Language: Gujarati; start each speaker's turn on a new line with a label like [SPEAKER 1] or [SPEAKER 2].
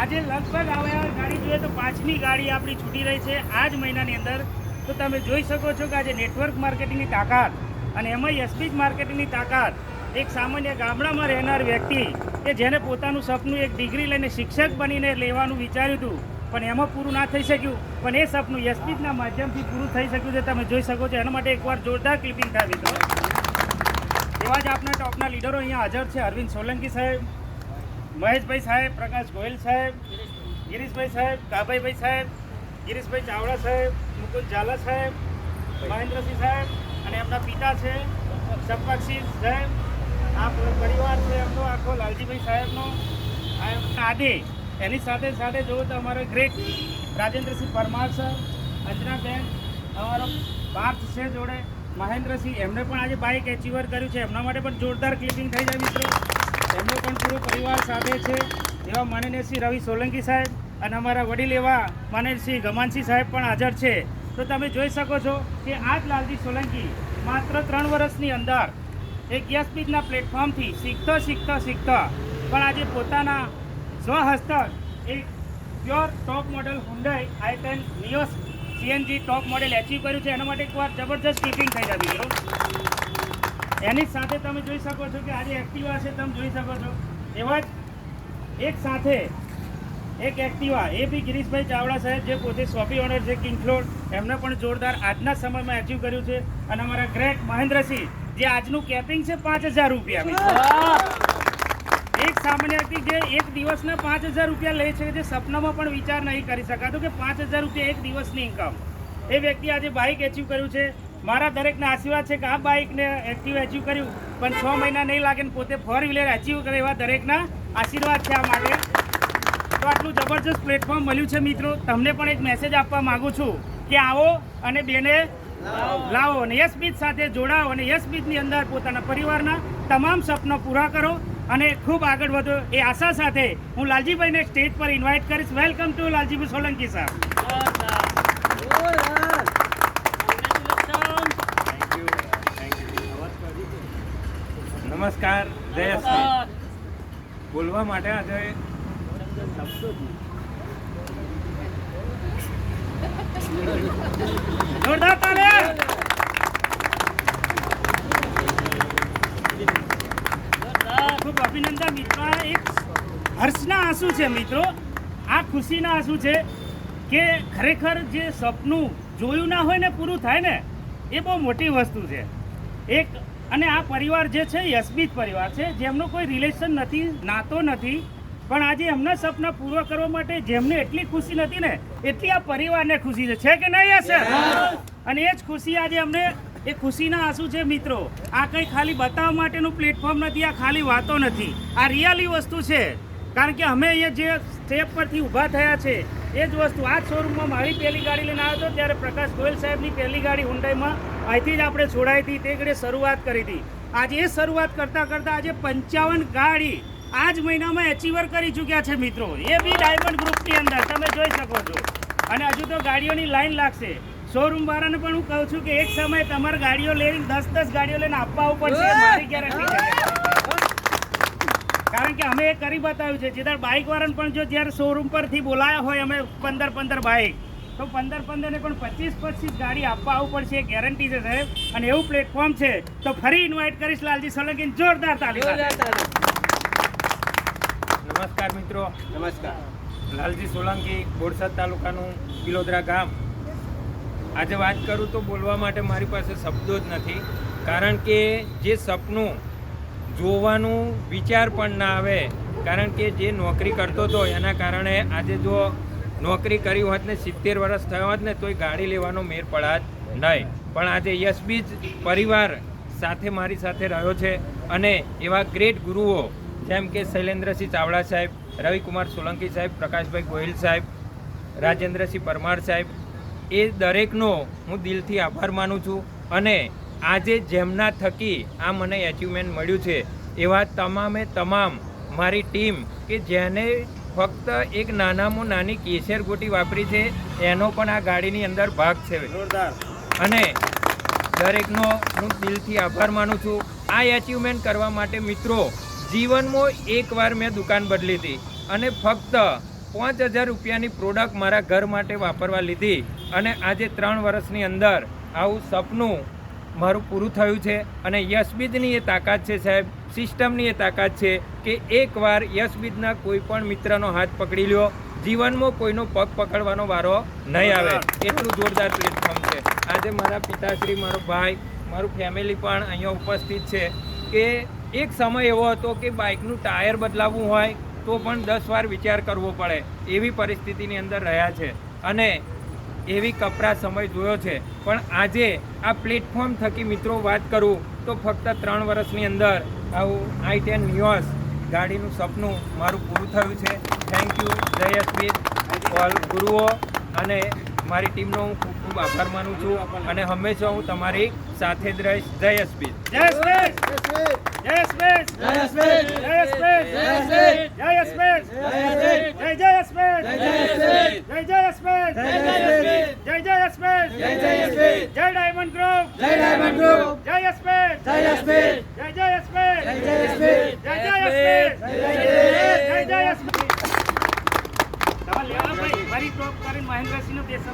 [SPEAKER 1] આજે લગભગ હવે ગાડી જોઈએ તો 5મી ગાડી આપણી છૂટી રહી છે આ જ મહિનાની અંદર. તો તમે જોઈ શકો છો કે આજે નેટવર્ક માર્કેટિંગની તાકાત અને એમાં એસપીજ માર્કેટિંગની તાકાત એક સામાન્ય ગામડામાં રહેનાર વ્યક્તિ કે જેને પોતાનું સપનું એક ડિગ્રી લઈને શિક્ષક બનીને લેવાનું વિચાર્યું હતું પણ એમાં પૂરું ના થઈ શક્યું, પણ એ સપનું એસપીજના માધ્યમથી પૂરું થઈ શક્યું છે. તમે જોઈ શકો છો. એના માટે એકવાર જોરદાર ક્લિપિંગ થાય મિત્રો. એવા જ આપણા ટોપના લીડરો અહીંયા હાજર છે. અરવિંદ સોલંકી સાહેબ, મહેશભાઈ સાહેબ, પ્રકાશ ગોયલ સાહેબ, ગિરીશભાઈ સાહેબ, કાભાઈભાઈ સાહેબ, ગિરીશભાઈ ચાવડા સાહેબ, મુકુંદ ઝાલા સાહેબ, મહેન્દ્રસિંહ સાહેબ અને એમના પિતા છે શફાકસિંહ સાહેબ. આ પરિવાર છે એમનો આખો લાલજીભાઈ સાહેબનો આદે. એની સાથે સાથે જોવો તો અમારો ગ્રેટ રાજેન્દ્રસિંહ પરમાર સર, અંજનાબેન, અમારો પાર્થ છે જોડે, મહેન્દ્રસિંહ, એમને પણ આજે બાઇક એચીવર કર્યું છે. એમના માટે પણ જોરદાર ક્લિપિંગ થઈ જાય મિત્રો. એમનો પણ પૂરો પરિવાર સાથે છે. એવા માનનીય શ્રી રવિ સોલંકી સાહેબ અને અમારા વડીલ એવા માનનીય શ્રી ગમાનસિંહ સાહેબ પણ હાજર છે. તો તમે જોઈ શકો છો કે આ જ લાલજી સોલંકી માત્ર 3 વર્ષની અંદર એક એસપીજના પ્લેટફોર્મથી શીખતા પણ આજે પોતાના સ્વહસ્તક એક પ્યોર ટોપ model Hyundai i10 neo CNG ટોપ મોડેલ એચીવ કર્યું છે. એના માટે એકવાર જબરજસ્ત ક્લિપિંગ થઈ જાય મિત્રો. એની સાથે તમે જોઈ શકો છો કે આજે એક્ટિવા છે. તમે જોઈ શકો છો એવા જ એક સાથે એક એક્ટિવા એ બી ગિરીશભાઈ ચાવડા સાહેબ જે પોતે શોપી ઓનર છે કિંગફ્લોર, એમને પણ જોરદાર આજના સમયમાં એચીવ કર્યું છે. અને અમારા ગ્રેટ મહેન્દ્રસિંહ જે આજનું કેપિંગ છે 5000 રૂપિયા. એક સામાન્ય વ્યક્તિ જે એક દિવસના 5000 રૂપિયા લે છે, જે સપનામાં પણ વિચાર નહીં કરી શકાતો કે 5000 રૂપિયા એક દિવસની ઇન્કમ. એ વ્યક્તિ આજે બાઇક એચીવ કર્યું છે. મારા દરેકના આશીર્વાદ છે કે આ બાઇકને એક્ટિવ એચીવ કર્યું પણ 6 મહિના નહીં લાગે ને પોતે 4 વ્હીલર એચીવ કરે એવા દરેકના આશીર્વાદ છે આ માટે. તો આટલું જબરજસ્ત પ્લેટફોર્મ મળ્યું છે મિત્રો. તમને પણ એક મેસેજ આપવા માગું છું કે આવો અને બેને લાવો અને યશબીજ સાથે જોડાઓ અને યશબીજની અંદર પોતાના પરિવારના તમામ સપના પૂરા કરો અને ખૂબ આગળ વધો એ આશા સાથે હું લાલજીભાઈને સ્ટેજ પર ઇન્વાઇટ કરીશ. વેલકમ ટુ લાલજીભાઈ સોલંકી સાહેબ.
[SPEAKER 2] નમસ્કાર, જય બોલવા માટે આજે
[SPEAKER 1] જોરદાર તાળી. ખૂબ અભિનંદન મિત્રો. એક હર્ષના આંસુ છે મિત્રો. આ ખુશીના આંસુ છે કે ખરેખર જે સપનું જોયું ના હોય ને પૂરું થાય ને એ બહુ મોટી વસ્તુ છે. એક અને આ પરિવાર જે છે યશબીજ પરિવાર છે, જેમનો કોઈ રિલેશન નથી, નાતો નથી, પણ આજે એમના સપના પૂરા કરવા માટે જેમને એટલી ખુશી નથી ને એટલી આ પરિવારને ખુશી છે કે નહીં હશે? અને એ જ ખુશી આજે અમને એ ખુશીના આંસુ છે મિત્રો. આ કંઈ ખાલી બતાવવા માટેનું પ્લેટફોર્મ નથી, આ ખાલી વાતો નથી, આ રિયલી વસ્તુ છે. કારણ કે અમે અહીંયા જે સ્ટેપ પરથી ઊભા થયા છે એ જ વસ્તુ. આ શોરૂમમાં મારી પહેલી ગાડી લઈને આવ્યો હતો ત્યારે પ્રકાશ ગોયલ સાહેબની પહેલી ગાડી હુન્ડાઈમાં અહીંથી જ આપણે છોડાઈ હતી, તે ઘડે શરૂઆત કરી હતી. આજે એ શરૂઆત કરતાં કરતાં આજે 55 ગાડી આ જ મહિનામાં એચીવર કરી ચૂક્યા છે મિત્રો. એ બી ડાયમંડ ગ્રુપની અંદર તમે જોઈ શકો છો. અને હજુ તો ગાડીઓની લાઈન લાગશે. શોરૂમ વાળાને પણ હું કહું છું કે એક સમય તમારે ગાડીઓ લઈને 10 ગાડીઓ લઈને આપવા પડશે, મારી ગેરંટી છે. કારણ કે અમે એ કરી બતાવ્યું છે. જેદાર બાઇક વાળાને પણ જો જ્યારે શોરૂમ પરથી બોલાયા હોય અમે 15 બાઇક તો 15 ને પણ 25 ગાડી આપવા આવવું પડશે, એ ગેરંટી છે સાહેબ. અને એવું પ્લેટફોર્મ છે તો ફરી ઇન્વાઇટ કરીશ લાલજી સોલંકી. જોરદાર તાળી.
[SPEAKER 2] નમસ્કાર મિત્રો. નમસ્કાર. લાલજી સોલંકી, બોરસદ તાલુકાનું પિલોદરા ગામ. આજે વાત કરું તો બોલવા માટે મારી પાસે શબ્દો જ નથી. કારણ કે જે સપનું જોવાનું વિચાર પણ ના આવે. કારણ કે જે નોકરી કરતો હતો એના કારણે આજે જો નોકરી કરી હોત ને 70 વર્ષ થયો હોત ને તોય ગાડી લેવાનો મેર પડાત નહીં. પણ આજે યશબીજ પરિવાર સાથે મારી સાથે રહ્યો છે અને એવા ગ્રેટ ગુરુઓ જેમ કે શૈલેન્દ્રસિંહ ચાવડા સાહેબ, રવિકુમાર સોલંકી સાહેબ, પ્રકાશભાઈ ગોહિલ સાહેબ, રાજેન્દ્રસિંહ પરમાર સાહેબ, એ દરેકનો હું દિલથી આભાર માનું છું. અને આજે જેમના થકી આ મને એચિવમેન્ટ મળ્યું છે એવા તમામ મારી ટીમ કે જેને ફક્ત એક નાનામાં નાની કેસર ગોટી વાપરી છે એનો પણ આ ગાડીની અંદર ભાગ છે. અને દરેકનો હું દિલથી આભાર માનું છું. આ એચિવમેન્ટ કરવા માટે મિત્રો જીવનમાં એકવાર મેં દુકાન બદલી હતી અને ફક્ત 5,000 રૂપિયાની પ્રોડક્ટ મારા ઘર માટે વાપરવા લીધી અને આજે 3 વર્ષની અંદર આવું સપનું મારું પૂરું થયું છે. અને યશબીજની એ તાકાત છે સાહેબ, સિસ્ટમની એ તાકાત છે કે એકવાર યશબીજના કોઈ પણ મિત્રનો હાથ પકડી લ્યો, જીવનમાં કોઈનો પગ પકડવાનો વારો નહીં આવે. એટલું જોરદાર પ્લેટફોર્મ છે. આજે મારા પિતાશ્રી, મારો ભાઈ, મારું ફેમિલી પણ અહીંયા ઉપસ્થિત છે કે એક સમય એવો હતો કે બાઇકનું ટાયર બદલાવવું હોય તો પણ 10 વાર વિચાર કરવો પડે, એવી પરિસ્થિતિની અંદર રહ્યા છે અને એવી કપરા સમય જોયો છે. પણ આજે આ પ્લેટફોર્મ થકી મિત્રો વાત કરું તો ફક્ત 3 વર્ષની અંદર આવું i10 નિયોસ ગાડીનું સપનું મારું પૂરું થયું છે. થેન્ક યુ જય યશબીજ, ઓલ ગુરુઓ અને મારી ટીમનો હું ખૂબ ખૂબ આભાર માનું છું અને હંમેશા હું તમારી સાથે જ રહીશ. જય યશબીજ.
[SPEAKER 1] જય યશબીજ, જય યશબીજ, જય યશબીજ, જય યશબીજ, જય યશબીજ, જય યશબીજ, જય જય યશબીજ, જય જય યશબીજ, જય જય યશબીજ, જય ડાયમંડ ગ્રુપ, જય ડાયમંડ ગ્રુપ, જય યશબીજ, જય યશબીજ, જય જય યશબીજ, જય યશબીજ, જય જય યશબીજ, જય જય યશબીજ. તમારે લેવા ભાઈ ફરી ટોપ કરીને મહેન્દ્રસિંહનો બે શબ્દ